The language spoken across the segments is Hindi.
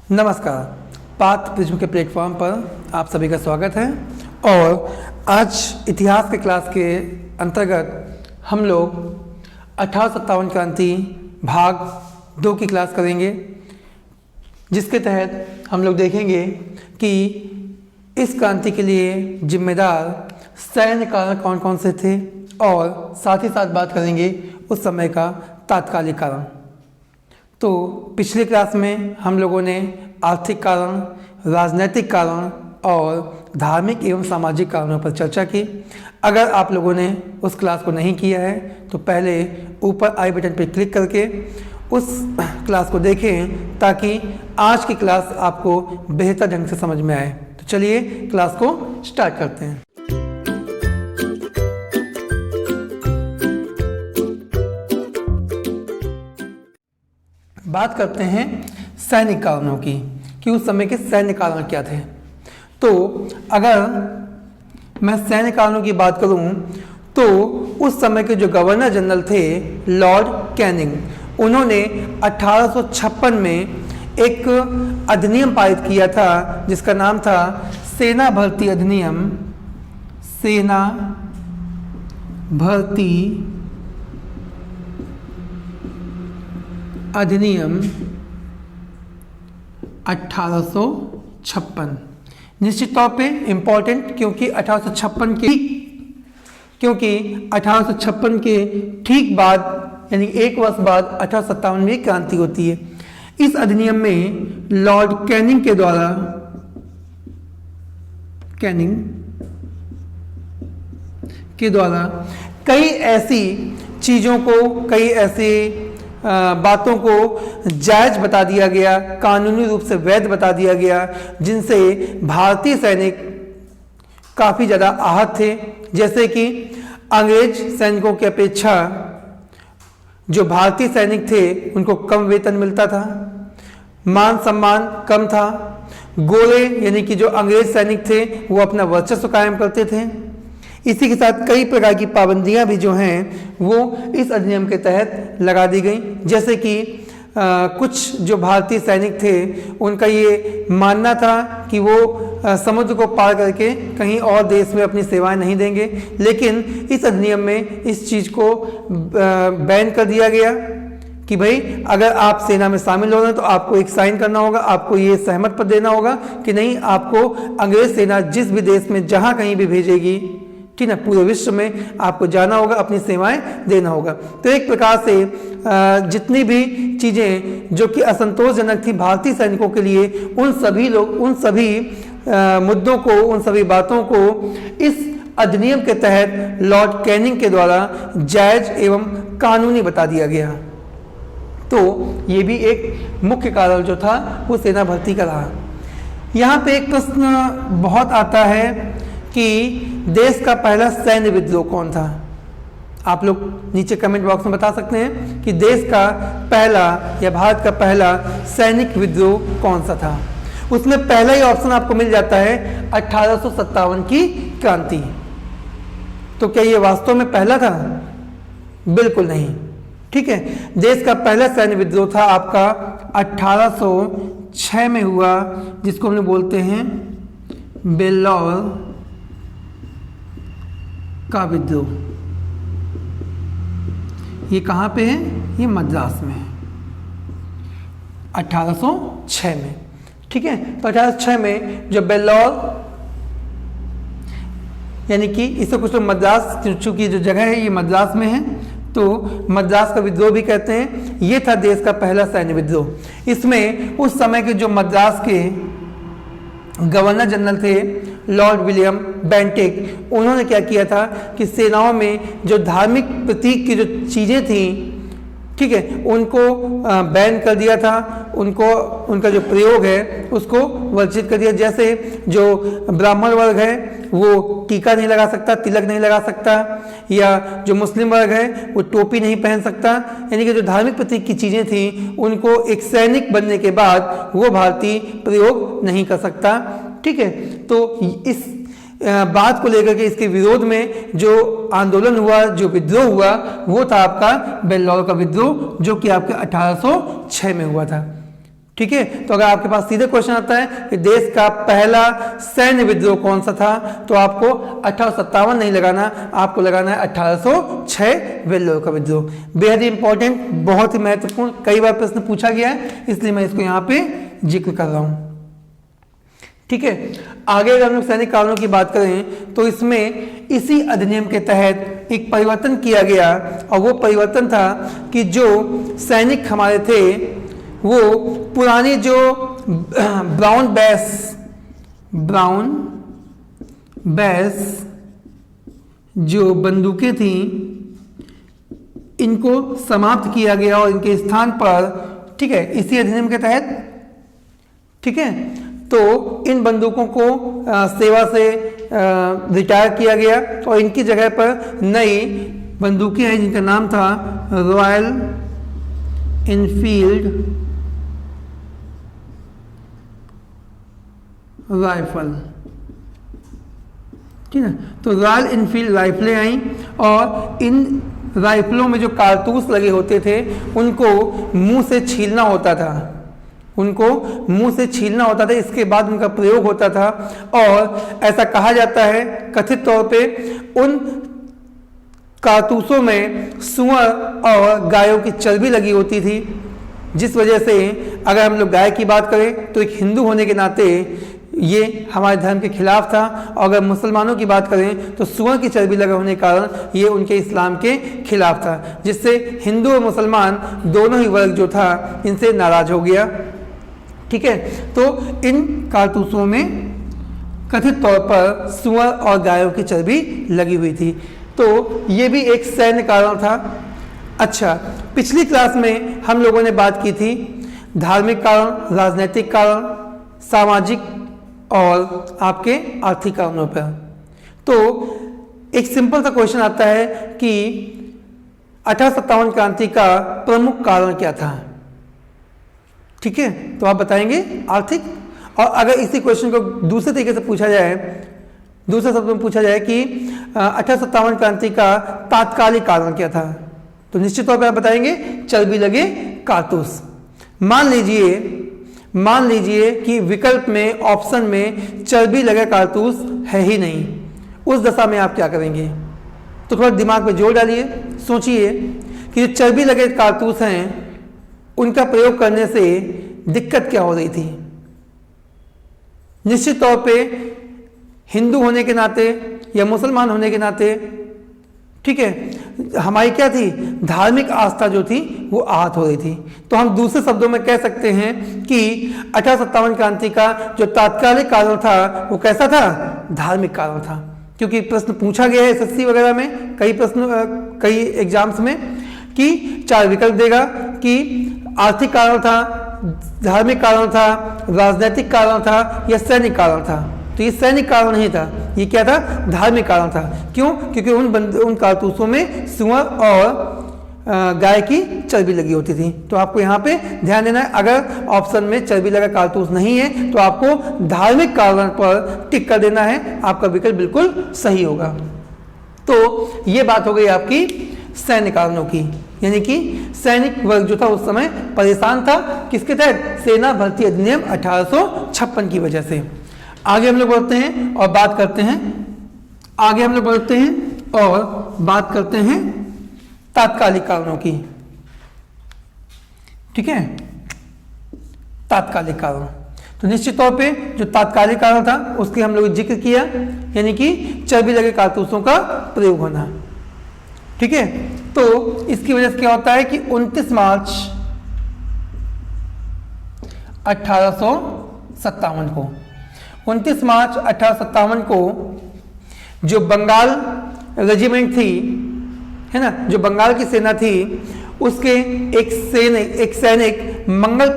नमस्कार। पाथ प्रिज्म के प्लेटफॉर्म पर आप सभी का स्वागत है और आज इतिहास के क्लास के अंतर्गत हम लोग 1857 क्रांति भाग 2 की क्लास करेंगे, जिसके तहत हम लोग देखेंगे कि इस क्रांति के लिए जिम्मेदार सैन्य कारण कौन कौन से थे और साथ ही साथ बात करेंगे उस समय का तात्कालिक कारण। तो पिछली क्लास में हम लोगों ने आर्थिक कारण, राजनैतिक कारण और धार्मिक एवं सामाजिक कारणों पर चर्चा की। अगर आप लोगों ने उस क्लास को नहीं किया है तो पहले ऊपर आई बटन पर क्लिक करके उस क्लास को देखें ताकि आज की क्लास आपको बेहतर ढंग से समझ में आए। तो चलिए क्लास को स्टार्ट करते हैं। बात करते हैं सैनिक कारणों की कि उस समय के सैन्य कारण क्या थे। तो अगर मैं सैन्य कारणों की बात करूं तो उस समय के जो गवर्नर जनरल थे लॉर्ड कैनिंग, उन्होंने 1856 में एक अधिनियम पारित किया था जिसका नाम था सेना भर्ती अधिनियम। सेना भर्ती अधिनियम 1856 निश्चित तौर पे इम्पॉर्टेंट, क्योंकि 1856 के ठीक बाद यानी एक वर्ष बाद 1857 में क्रांति होती है। इस अधिनियम में लॉर्ड कैनिंग के द्वारा कई ऐसी चीज़ों को, कई ऐसे बातों को जायज बता दिया गया, कानूनी रूप से वैध बता दिया गया, जिनसे भारतीय सैनिक काफ़ी ज़्यादा आहत थे। जैसे कि अंग्रेज सैनिकों की अपेक्षा जो भारतीय सैनिक थे उनको कम वेतन मिलता था, मान सम्मान कम था, गोरे यानी कि जो अंग्रेज सैनिक थे वो अपना वर्चस्व कायम करते थे। इसी के साथ कई प्रकार की पाबंदियां भी जो हैं वो इस अधिनियम के तहत लगा दी गई। जैसे कि कुछ जो भारतीय सैनिक थे उनका ये मानना था कि वो समुद्र को पार करके कहीं और देश में अपनी सेवाएं नहीं देंगे, लेकिन इस अधिनियम में इस चीज़ को बैन कर दिया गया कि भाई अगर आप सेना में शामिल हो रहे हैं तो आपको एक साइन करना होगा, आपको ये सहमत पत्र देना होगा कि नहीं, आपको अंग्रेज सेना जिस भी देश में जहाँ कहीं भी भेजेगी, ठीक है, पूरे विश्व में आपको जाना होगा, अपनी सेवाएं देना होगा। तो एक प्रकार से जितनी भी चीज़ें जो कि असंतोषजनक थी भारतीय सैनिकों के लिए, उन सभी मुद्दों को, उन सभी बातों को इस अधिनियम के तहत लॉर्ड कैनिंग के द्वारा जायज एवं कानूनी बता दिया गया। तो ये भी एक मुख्य कारण जो था वो सेना भर्ती का रहा। यहाँ पे एक प्रश्न बहुत आता है कि देश का पहला सैन्य विद्रोह कौन था। आप लोग नीचे कमेंट बॉक्स में बता सकते हैं कि देश का पहला या भारत का पहला सैनिक विद्रोह कौन सा था। उसमें पहला ही ऑप्शन आपको मिल जाता है 1857 की क्रांति। तो क्या ये वास्तव में पहला था? बिल्कुल नहीं। ठीक है, देश का पहला सैन्य विद्रोह था आपका 1806 में हुआ, जिसको हम लोग बोलते हैं बेल्लौर का विद्रोह। ये कहाँ पे है? ये मद्रास में है 1806 में। ठीक है, तो 1806 में जो बेल्लौर यानी कि इससे कुछ लोग मद्रास, चूंकि जो जगह है ये मद्रास में है तो मद्रास का विद्रोह भी कहते हैं। ये था देश का पहला सैन्य विद्रोह। इसमें उस समय के जो मद्रास के गवर्नर जनरल थे लॉर्ड विलियम बेंटिक, उन्होंने क्या किया था कि सेनाओं में जो धार्मिक प्रतीक की जो चीज़ें थीं, ठीक है, उनको बैन कर दिया था, उनका जो प्रयोग है उसको वर्जित कर दिया। जैसे जो ब्राह्मण वर्ग है वो टीका नहीं लगा सकता, तिलक नहीं लगा सकता, या जो मुस्लिम वर्ग है वो टोपी नहीं पहन सकता। यानी कि जो धार्मिक प्रतीक की चीज़ें थीं उनको एक सैनिक बनने के बाद वो भारतीय प्रयोग नहीं कर सकता। ठीक है, तो इस बात को लेकर के इसके विरोध में जो आंदोलन हुआ, जो विद्रोह हुआ, वो था आपका बेल्लौर का विद्रोह, जो कि आपके 1806 में हुआ था। ठीक ठीक है। तो अगर आपके पास सीधे क्वेश्चन आता है कि देश का पहला सैन्य विद्रोह कौन सा था, तो आपको 1857 नहीं लगाना, आपको लगाना है 1806 वेल्लोर का विद्रोह। बेहद ही इंपॉर्टेंट, बहुत ही महत्वपूर्ण, कई बार प्रश्न पूछा गया है, इसलिए मैं इसको यहाँ पे जिक्र कर रहा हूं। ठीक है, आगे अगर हम लोग सैनिक कारणों की बात करें तो इसमें इसी अधिनियम के तहत एक परिवर्तन किया गया, और वो परिवर्तन था कि जो सैनिक हमारे थे वो पुरानी जो ब्राउन बैस जो बंदूकें थी इनको समाप्त किया गया और इनके स्थान पर, ठीक है, इसी अधिनियम के तहत, ठीक है, तो इन बंदूकों को सेवा से रिटायर किया गया और इनकी जगह पर नई बंदूकें आई जिनका नाम था रॉयल इनफील्ड राइफल। ठीक है, तो रॉयल इनफील्ड राइफलें आई और इन राइफलों में जो कारतूस लगे होते थे उनको मुंह से छीलना होता था, इसके बाद उनका प्रयोग होता था। और ऐसा कहा जाता है, कथित तौर पे उन कारतूसों में सूअर और गायों की चर्बी लगी होती थी, जिस वजह से अगर हम लोग गाय की बात करें तो एक हिंदू होने के नाते ये हमारे धर्म के खिलाफ था, और अगर मुसलमानों की बात करें तो सूअर की चर्बी लगे होने के कारण ये उनके इस्लाम के खिलाफ था, जिससे हिंदू और मुसलमान दोनों ही वर्ग जो था इनसे नाराज हो गया। ठीक है, तो इन कारतूसों में कथित तौर पर सूअर और गायों की चर्बी लगी हुई थी, तो ये भी एक सैन्य कारण था। अच्छा, पिछली क्लास में हम लोगों ने बात की थी धार्मिक कारण, राजनीतिक कारण, सामाजिक और आपके आर्थिक कारणों पर। तो एक सिंपल सा क्वेश्चन आता है कि 1857 क्रांति का प्रमुख कारण क्या था? ठीक है, तो आप बताएंगे आर्थिक। और अगर इसी क्वेश्चन को दूसरे तरीके से पूछा जाए, दूसरे शब्द में पूछा जाए कि 1857 क्रांति का तात्कालिक कारण क्या था, तो निश्चित तौर पर आप बताएंगे चर्बी लगे कारतूस। मान लीजिए कि विकल्प में, ऑप्शन में चर्बी लगे कारतूस है ही नहीं, उस दशा में आप क्या करेंगे? तो थोड़ा दिमाग में जोर डालिए, सोचिए कि जो चर्बी लगे कारतूस हैं उनका प्रयोग करने से दिक्कत क्या हो रही थी। निश्चित तौर पे हिंदू होने के नाते या मुसलमान होने के नाते, ठीक है, हमारी क्या थी, धार्मिक आस्था जो थी वो आहत हो रही थी। तो हम दूसरे शब्दों में कह सकते हैं कि 1857 क्रांति का जो तात्कालिक कारण था वो कैसा था, धार्मिक कारण था। क्योंकि प्रश्न पूछा गया है एसएससी वगैरह में, कई एग्जाम्स में, कि 4 विकल्प देगा कि आर्थिक कारण था, धार्मिक कारण था, राजनीतिक कारण था या सैनिक कारण था। तो ये सैनिक कारण नहीं था, ये क्या था, धार्मिक कारण था। क्यों? क्योंकि उन कारतूसों में सूअर और गाय की चर्बी लगी होती थी। तो आपको यहाँ पे ध्यान देना है, अगर ऑप्शन में चर्बी लगा कारतूस नहीं है तो आपको धार्मिक कारण पर टिक कर देना है, आपका विकल्प बिल्कुल सही होगा। तो ये बात हो गई आपकी सैन्य कारणों की, यानी कि सैनिक वर्ग जो था उस समय परेशान था, किसके तहत, सेना भर्ती अधिनियम 1856 की वजह से। आगे हम लोग बढ़ते हैं और बात करते हैं तात्कालिक कारणों की। ठीक है, तात्कालिक कारण, तो निश्चित तौर पे जो तात्कालिक कारण था उसके हम लोग जिक्र किया, यानी कि चर्बी लगे कारतूसों का प्रयोग होना। ठीक है, तो इसकी वजह से क्या होता है कि 29 मार्च 1857 को जो बंगाल रेजिमेंट थी, है ना, जो बंगाल की सेना थी, उसके एक सैनिक मंगल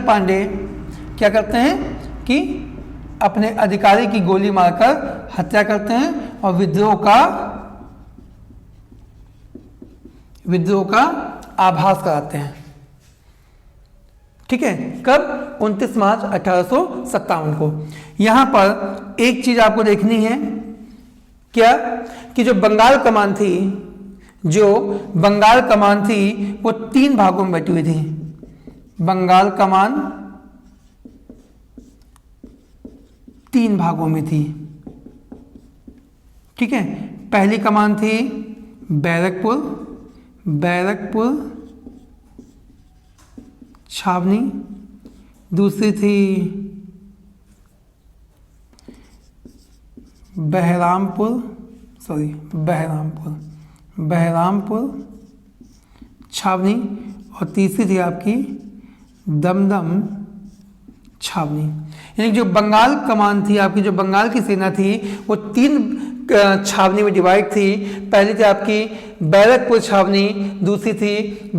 पांडे क्या करते हैं कि अपने अधिकारी की गोली मारकर हत्या करते हैं और विद्रोह का आभास कराते हैं। ठीक है, कब, 29 मार्च 1857 को। यहां पर एक चीज आपको देखनी है, क्या, कि जो बंगाल कमान थी, जो बंगाल कमान थी वो 3 भागों में बटी हुई थी। बंगाल कमान 3 भागों में थी, ठीक है। पहली कमान थी बैरकपुर, बैरकपुर छावनी, दूसरी थी बहरामपुर, बहरामपुर छावनी, और तीसरी थी आपकी दमदम छावनी। यानी जो बंगाल कमान थी आपकी, जो बंगाल की सेना थी वो 3 छावनी में डिवाइड थी। पहली थी आपकी बैरकपुर छावनी, दूसरी थी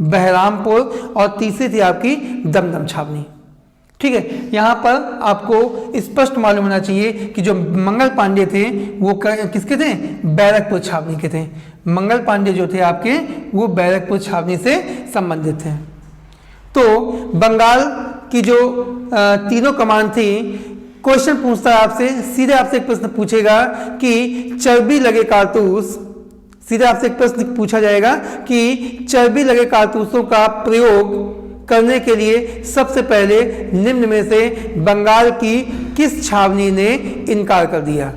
बहरामपुर, और तीसरी थी आपकी दमदम छावनी, ठीक है। यहाँ पर आपको स्पष्ट मालूम होना चाहिए कि जो मंगल पांडे थे वो किसके थे? बैरकपुर छावनी के थे। मंगल पांडे जो थे आपके वो बैरकपुर छावनी से संबंधित थे। तो बंगाल की जो तीनों कमान थी, क्वेश्चन पूछता है आपसे, सीधे आपसे एक प्रश्न पूछेगा कि चर्बी लगे कारतूस, सीधे आपसे एक प्रश्न पूछा जाएगा कि चर्बी लगे कारतूसों का प्रयोग करने के लिए सबसे पहले निम्न में से बंगाल की किस छावनी ने इनकार कर दिया,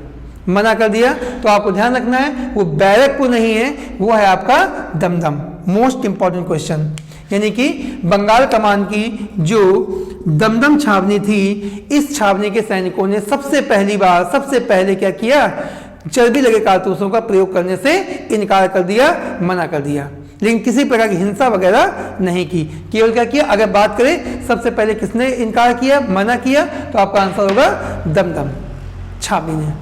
मना कर दिया? तो आपको ध्यान रखना है वो बैरकपुर नहीं है, वो है आपका दमदम। Most important question. यानी कि बंगाल कमान की जो दमदम छावनी थी, इस छावनी के सैनिकों ने सबसे पहले क्या किया? चर्बी लगे कारतूसों का प्रयोग करने से इनकार कर दिया, मना कर दिया। लेकिन किसी प्रकार की हिंसा वगैरह नहीं की, केवल क्या किया? अगर बात करें सबसे पहले किसने इनकार किया, मना किया, तो आपका आंसर होगा दमदम छावनी ने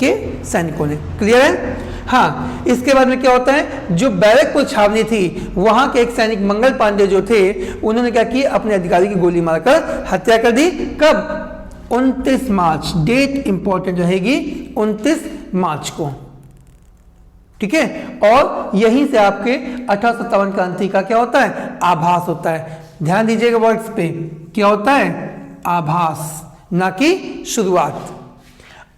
के सैनिकों ने। क्लियर है? हाँ, इसके बाद में क्या होता है, जो बैरकपुर छावनी थी वहां के एक सैनिक मंगल पांडे जो थे, उन्होंने क्या किया? अपने अधिकारी की गोली मारकर हत्या कर दी। कब? 29 मार्च। डेट इंपॉर्टेंट रहेगी, 29 मार्च को, ठीक है। और यहीं से आपके 1857 क्रांति का क्या होता है? आभास होता है। ध्यान दीजिएगा वर्ड्स पे, क्या होता है? आभास, ना कि शुरुआत।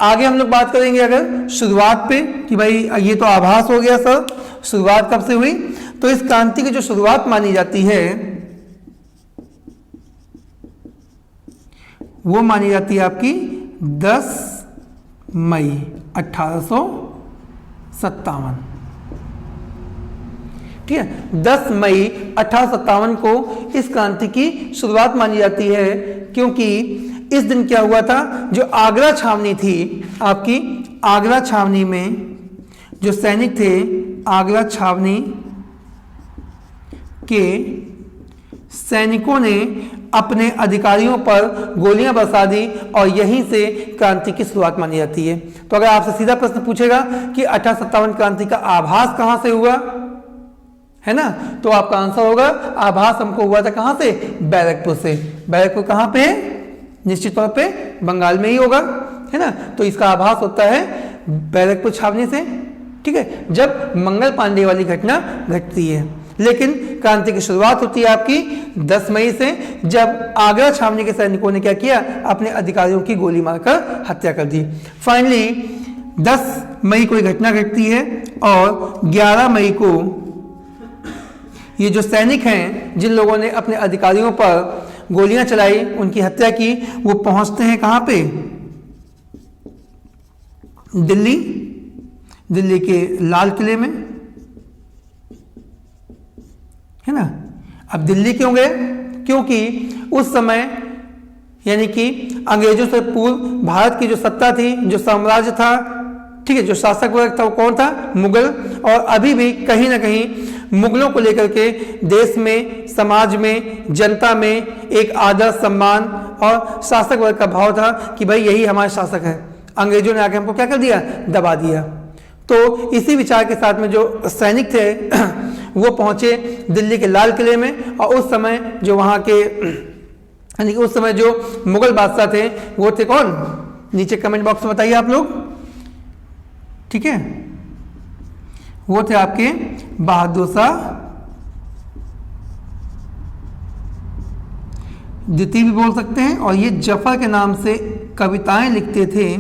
आगे हम लोग बात करेंगे अगर शुरुआत पे कि भाई ये तो आभास हो गया सर, शुरुआत कब से हुई? तो इस क्रांति की जो शुरुआत मानी जाती है वो मानी जाती है आपकी 10 मई 1857, ठीक है। 10 मई 1857 को इस क्रांति की शुरुआत मानी जाती है, क्योंकि इस दिन क्या हुआ था? जो आगरा छावनी थी आपकी, आगरा छावनी में जो सैनिक थे, आगरा छावनी के सैनिकों ने अपने अधिकारियों पर गोलियां बरसा दी और यहीं से क्रांति की शुरुआत मानी जाती है। तो अगर आपसे सीधा प्रश्न पूछेगा कि 1857 क्रांति का आभास कहां से हुआ, है ना, तो आपका आंसर होगा आभास हमको हुआ था कहां से? बैरकपुर से। बैरकपुर कहां पे है? निश्चित तौर पे बंगाल में ही होगा, है ना। तो इसका आभास होता है बैरकपुर छावनी से, ठीक है, जब मंगल पांडे वाली घटना घटती है। लेकिन क्रांति की शुरुआत होती है आपकी 10 मई से, जब आगरा छावनी के सैनिकों ने क्या किया? अपने अधिकारियों की गोली मारकर हत्या कर दी। फाइनली 10 मई को ये घटना घटती है और 11 मई को ये जो सैनिक हैं, जिन लोगों ने अपने अधिकारियों पर गोलियां चलाई, उनकी हत्या की, वो पहुंचते हैं कहां पे? दिल्ली के लाल किले में, है ना। अब दिल्ली क्यों गए? क्योंकि उस समय यानी कि अंग्रेजों से पूर्व भारत की जो सत्ता थी, जो साम्राज्य था, ठीक है, जो शासक वर्ग था वो कौन था? मुगल। और अभी भी कहीं ना कहीं मुगलों को लेकर के देश में, समाज में, जनता में एक आदर, सम्मान और शासक वर्ग का भाव था कि भाई यही हमारे शासक है। अंग्रेजों ने आके हमको क्या कर दिया? दबा दिया। तो इसी विचार के साथ में जो सैनिक थे वो पहुंचे दिल्ली के लाल किले में, और उस समय जो वहां के यानी कि उस समय जो मुगल बादशाह थे वो थे कौन? नीचे कमेंट बॉक्स में बताइए आप लोग, ठीक है। वो थे आपके बहादुर शाह द्वितीय भी बोल सकते हैं, और ये जफर के नाम से कविताएं लिखते थे।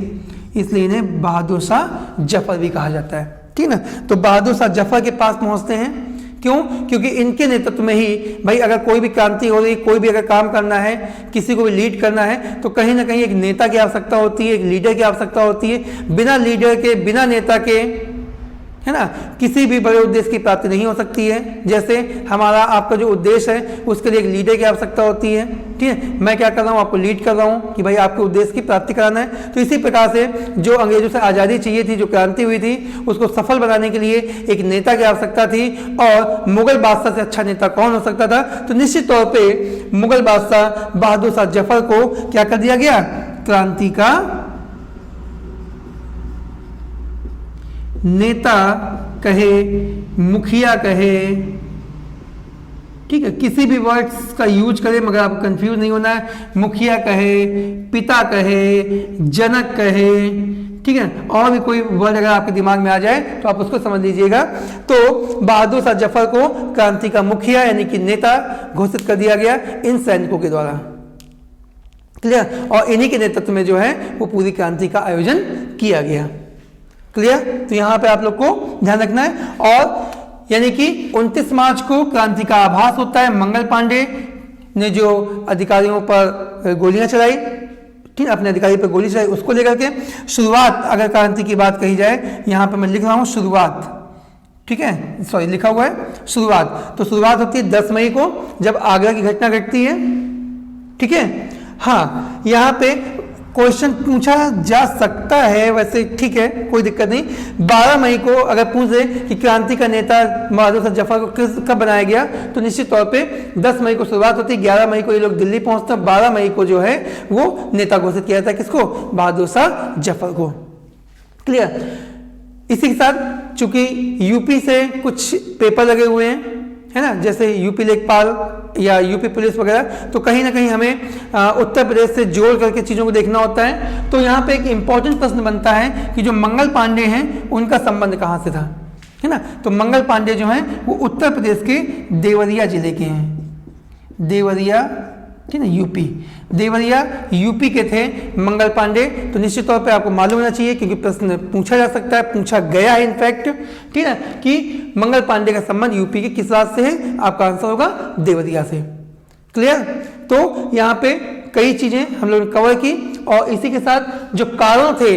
इसलिए इन्हें बहादुर शाह जफर भी कहा जाता है। ठीक ना, तो बहादुर शाह जफर के पास पहुंचते हैं, क्यों? क्योंकि इनके नेतृत्व में ही भाई अगर कोई भी क्रांति हो रही, कोई भी अगर काम करना है, किसी को भी लीड करना है, तो कहीं ना कहीं एक नेता की आवश्यकता होती है, एक लीडर की आवश्यकता होती है। बिना लीडर के, बिना नेता के, है ना, किसी भी बड़े उद्देश्य की प्राप्ति नहीं हो सकती है। जैसे हमारा आपका जो उद्देश्य है उसके लिए एक लीडर की आवश्यकता होती है। ठीक है, मैं क्या कर रहा हूँ, आपको लीड कर रहा हूँ कि भाई आपके उद्देश्य की प्राप्ति कराना है। तो इसी प्रकार से जो अंग्रेजों से आज़ादी चाहिए थी, जो क्रांति हुई थी, उसको सफल बनाने के लिए एक नेता की आवश्यकता थी। और मुगल बादशाह से अच्छा नेता कौन हो सकता था? तो निश्चित तौर पर मुगल बादशाह बहादुर शाह जफर को क्या कर दिया गया? क्रांति का नेता कहे, मुखिया कहे, ठीक है, किसी भी वर्ड्स का यूज करें मगर आपको कंफ्यूज नहीं होना है। मुखिया कहे, पिता कहे, जनक कहे, ठीक है, और भी कोई वर्ड अगर आपके दिमाग में आ जाए तो आप उसको समझ लीजिएगा। तो बहादुर शाह जफर को क्रांति का मुखिया यानी कि नेता घोषित कर दिया गया इन सैनिकों के द्वारा। क्लियर? और इन्हीं के नेतृत्व में जो है वो पूरी क्रांति का आयोजन किया गया। क्लियर? तो यहां पे आप लोग को ध्यान रखना है। और यानी कि 29 मार्च को क्रांति का आभास होता है। मंगल पांडे ने जो अधिकारियों पर गोलियां चलाई, ठीक, अपने अधिकारी पर गोली चलाई, उसको लेकर के शुरुआत, अगर क्रांति की बात कही जाए, यहां पे मैं लिख रहा हूं शुरुआत, ठीक है, सॉरी लिखा हुआ है शुरुआत। तो शुरुआत होती है 10 मई को, जब आगरा की घटना घटती है। ठीक है, हाँ, यहां पे क्वेश्चन पूछा जा सकता है वैसे, ठीक है, कोई दिक्कत नहीं। 12 मई को अगर पूछ दे कि क्रांति का नेता बहादुर शाह जफर को कब बनाया गया, तो निश्चित तौर पे 10 मई को शुरुआत होती है, 11 मई को ये लोग दिल्ली पहुंचते हैं, 12 मई को जो है वो नेता घोषित किया था किसको? बहादुर शाह जफर को। क्लियर? इसी के साथ चूंकि यूपी से कुछ पेपर लगे हुए हैं, है ना, जैसे यूपी लेखपाल या यूपी पुलिस वगैरह, तो कहीं ना कहीं हमें उत्तर प्रदेश से जोड़ करके चीज़ों को देखना होता है। तो यहाँ पे एक इंपॉर्टेंट प्रश्न बनता है कि जो मंगल पांडे हैं उनका संबंध कहाँ से था, है ना। तो मंगल पांडे जो हैं वो उत्तर प्रदेश के देवरिया जिले के हैं। देवरिया, ठीक है, यूपी, देवरिया यूपी के थे मंगल पांडे। तो निश्चित तौर पे आपको मालूम होना चाहिए क्योंकि प्रश्न पूछा जा सकता है, पूछा गया है इनफैक्ट, ठीक है, कि मंगल पांडे का संबंध यूपी के किस राज्य से है? आपका आंसर होगा देवरिया से। क्लियर? तो यहाँ पे कई चीजें हम लोगों ने कवर की और इसी के साथ जो कारण थे,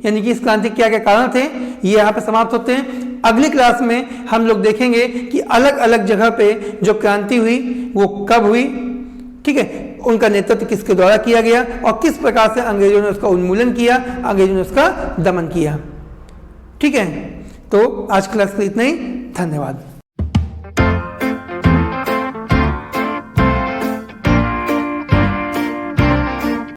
यानी कि इस क्रांति के क्या क्या कारण थे, ये यहाँ पे समाप्त होते हैं। अगली क्लास में हम लोग देखेंगे कि अलग अलग जगह पे जो क्रांति हुई वो कब हुई, ठीक है, उनका नेतृत्व किसके द्वारा किया गया और किस प्रकार से अंग्रेजों ने उसका उन्मूलन किया, अंग्रेजों ने उसका दमन किया। ठीक है, तो आज क्लास में इतना ही। धन्यवाद।